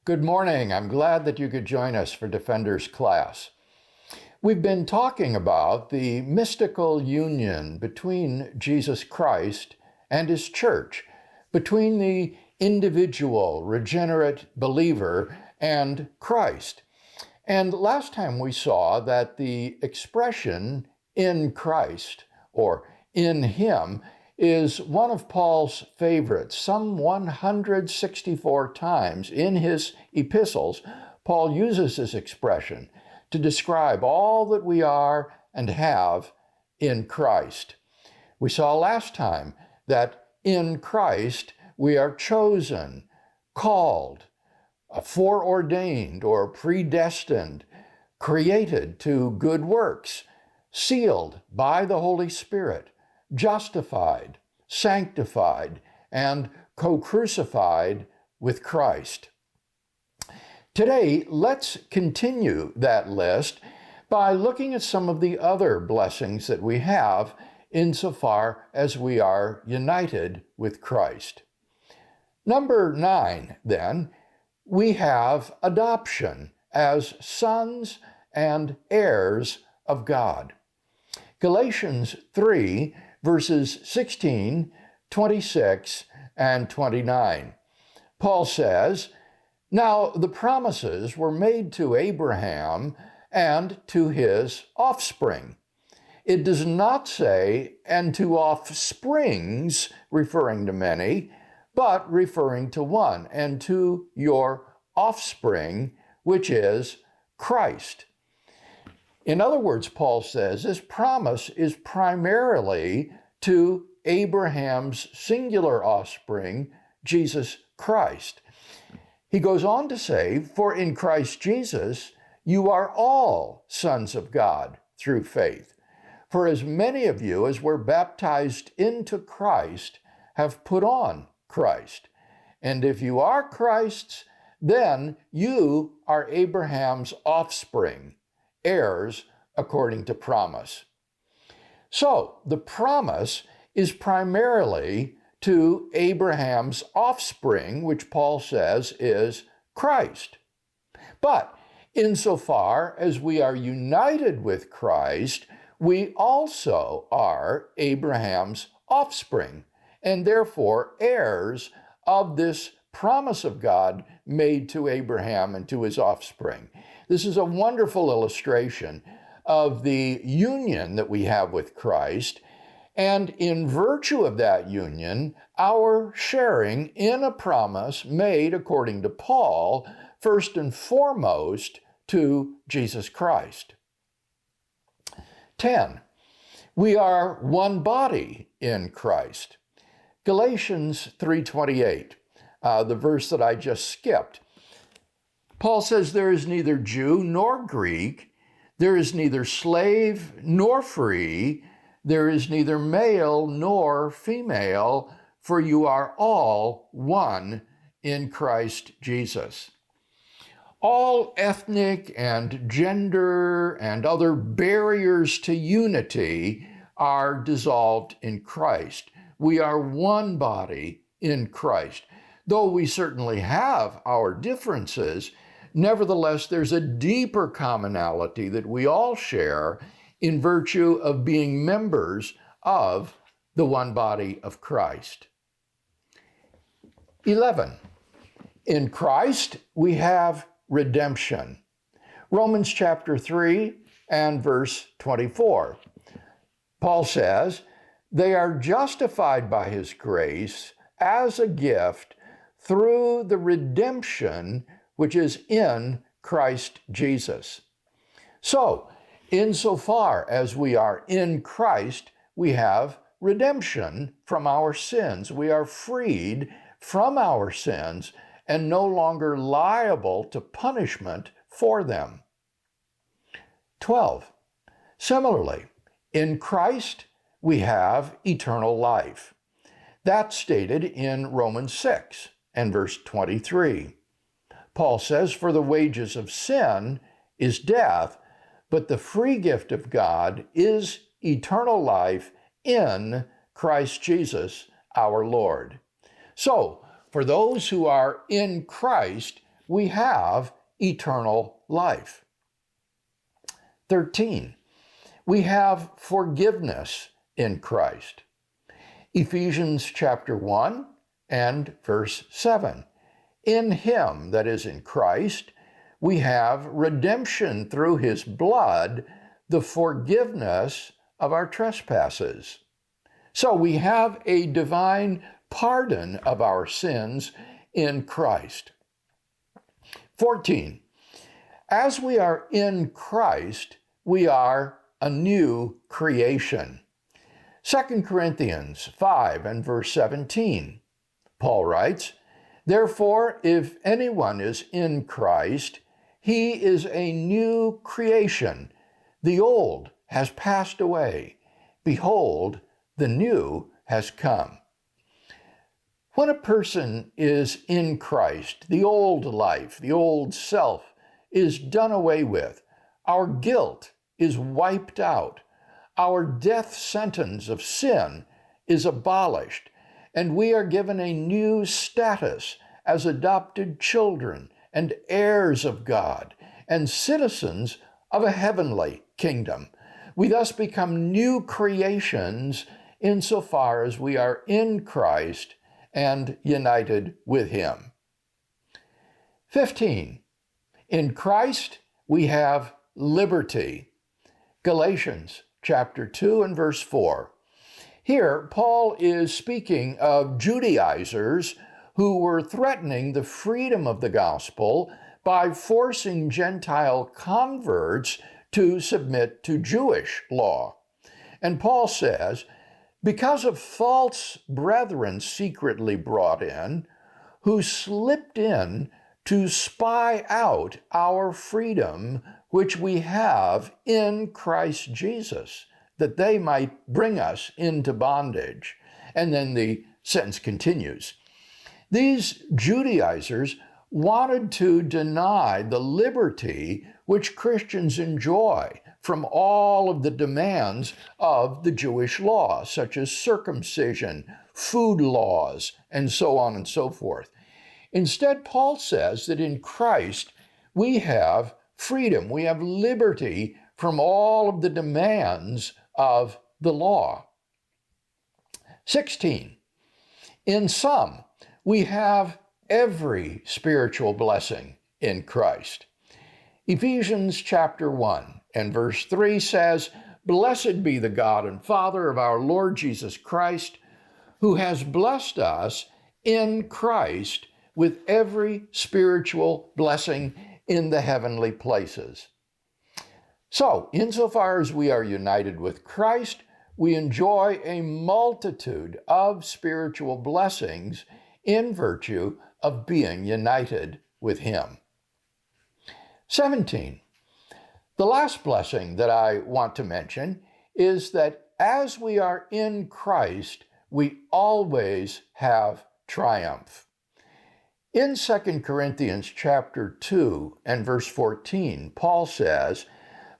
Good morning. I'm glad that you could join us for Defender's class. We've been talking about the mystical union between Jesus Christ and his church, between the individual regenerate believer and Christ. And last time we saw that the expression in Christ or in him is one of Paul's favorites. Some 164 times in his epistles, Paul uses this expression to describe all that we are and have in Christ. We saw last time that in Christ we are chosen, called, foreordained or predestined, created to good works, sealed by the Holy Spirit, justified, sanctified, and co-crucified with Christ. Today, let's continue that list by looking at some of the other blessings that we have insofar as we are united with Christ. Number 9, then, we have adoption as sons and heirs of God. Galatians 3, verses 16, 26, and 29. Paul says, "Now the promises were made to Abraham and to his offspring." It does not say, "and to offsprings," referring to many, but referring to one, "and to your offspring," which is Christ. In other words, Paul says this promise is primarily to Abraham's singular offspring, Jesus Christ. He goes on to say, "For in Christ Jesus you are all sons of God through faith. For as many of you as were baptized into Christ have put on Christ. And if you are Christ's, then you are Abraham's offspring, heirs according to promise." So the promise is primarily to Abraham's offspring, which Paul says is Christ. But insofar as we are united with Christ, we also are Abraham's offspring, and therefore heirs of this promise of God made to Abraham and to his offspring. This is a wonderful illustration of the union that we have with Christ, and in virtue of that union, our sharing in a promise made, according to Paul, first and foremost to Jesus Christ. 10. We are one body in Christ. Galatians 3:28. The verse that I just skipped. Paul says, "There is neither Jew nor Greek, there is neither slave nor free, there is neither male nor female, for you are all one in Christ Jesus." All ethnic and gender and other barriers to unity are dissolved in Christ. We are one body in Christ. Though we certainly have our differences, nevertheless, there's a deeper commonality that we all share in virtue of being members of the one body of Christ. 11. In Christ, we have redemption. Romans chapter 3 and verse 24. Paul says, "They are justified by his grace as a gift through the redemption which is in Christ Jesus." So, insofar as we are in Christ, we have redemption from our sins. We are freed from our sins and no longer liable to punishment for them. 12. Similarly, in Christ, we have eternal life. That's stated in Romans 6 and verse 23. Paul says, "For the wages of sin is death, but the free gift of God is eternal life in Christ Jesus our Lord." So, for those who are in Christ, we have eternal life. 13, we have forgiveness in Christ. Ephesians chapter 1 and verse 7. In him, that is in Christ, we have redemption through his blood, the forgiveness of our trespasses. So we have a divine pardon of our sins in Christ. 14, as we are in Christ, we are a new creation. 2 Corinthians 5 and verse 17, Paul writes, therefore, if anyone is in Christ, he is a new creation. The old has passed away. Behold, the new has come. When a person is in Christ, the old life, the old self, is done away with. Our guilt is wiped out. Our death sentence of sin is abolished, and we are given a new status as adopted children and heirs of God and citizens of a heavenly kingdom. We thus become new creations insofar as we are in Christ and united with him. 15, in Christ we have liberty. Galatians chapter 2 and verse 4. Here, Paul is speaking of Judaizers who were threatening the freedom of the gospel by forcing Gentile converts to submit to Jewish law. And Paul says, because of false brethren secretly brought in, who slipped in to spy out our freedom, which we have in Christ Jesus, that they might bring us into bondage. And then the sentence continues. These Judaizers wanted to deny the liberty which Christians enjoy from all of the demands of the Jewish law, such as circumcision, food laws, and so on and so forth. Instead, Paul says that in Christ we have freedom, we have liberty from all of the demands of the law. 16, in sum, we have every spiritual blessing in Christ. Ephesians chapter 1 and verse 3 says, blessed be the God and Father of our Lord Jesus Christ, who has blessed us in Christ with every spiritual blessing in the heavenly places. So, insofar as we are united with Christ, we enjoy a multitude of spiritual blessings in virtue of being united with him. 17. The last blessing that I want to mention is that as we are in Christ, we always have triumph. In 2 Corinthians chapter 2 and verse 14, Paul says,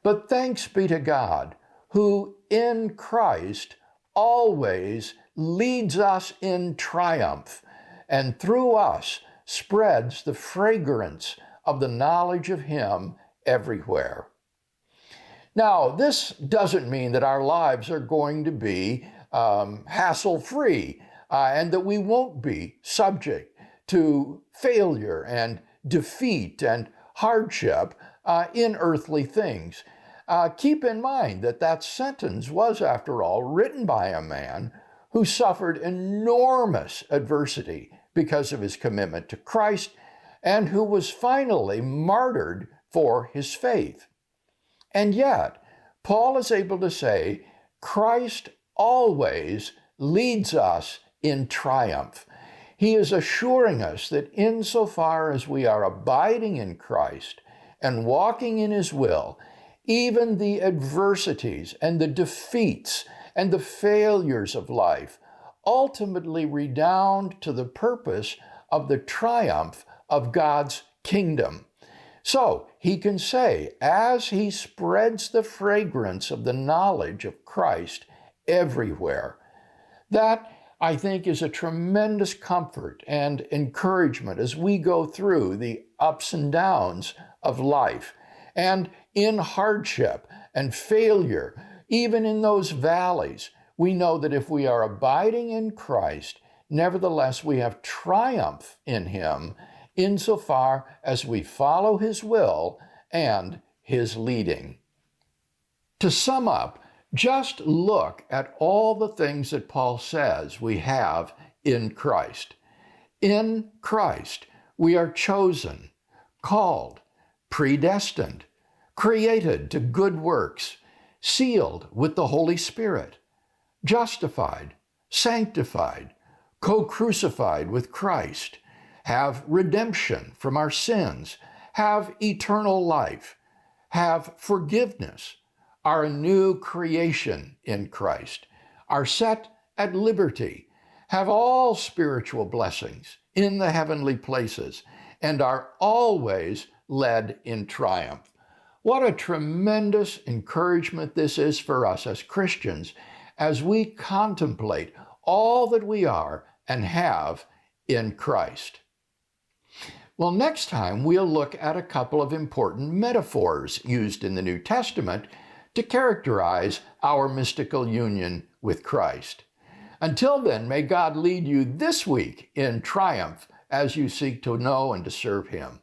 but thanks be to God, who in Christ always leads us in triumph, and through us spreads the fragrance of the knowledge of him everywhere. Now, this doesn't mean that our lives are going to be hassle-free and that we won't be subject to failure and defeat and hardship in earthly things. Keep in mind that that sentence was, after all, written by a man who suffered enormous adversity because of his commitment to Christ and who was finally martyred for his faith. And yet, Paul is able to say, Christ always leads us in triumph. He is assuring us that insofar as we are abiding in Christ and walking in his will, even the adversities and the defeats and the failures of life ultimately redound to the purpose of the triumph of God's kingdom. So he can say, as he spreads the fragrance of the knowledge of Christ everywhere, that I think is a tremendous comfort and encouragement as we go through the ups and downs of life, and in hardship and failure, even in those valleys, we know that if we are abiding in Christ, nevertheless we have triumph in him insofar as we follow his will and his leading. To sum up, just look at all the things that Paul says we have in Christ. In Christ, we are chosen, called, predestined, created to good works, sealed with the Holy Spirit, justified, sanctified, co-crucified with Christ, have redemption from our sins, have eternal life, have forgiveness, are a new creation in Christ, are set at liberty, have all spiritual blessings in the heavenly places, and are always led in triumph. What a tremendous encouragement this is for us as Christians as we contemplate all that we are and have in Christ. Well, next time we'll look at a couple of important metaphors used in the New Testament to characterize our mystical union with Christ. Until then, may God lead you this week in triumph as you seek to know and to serve him.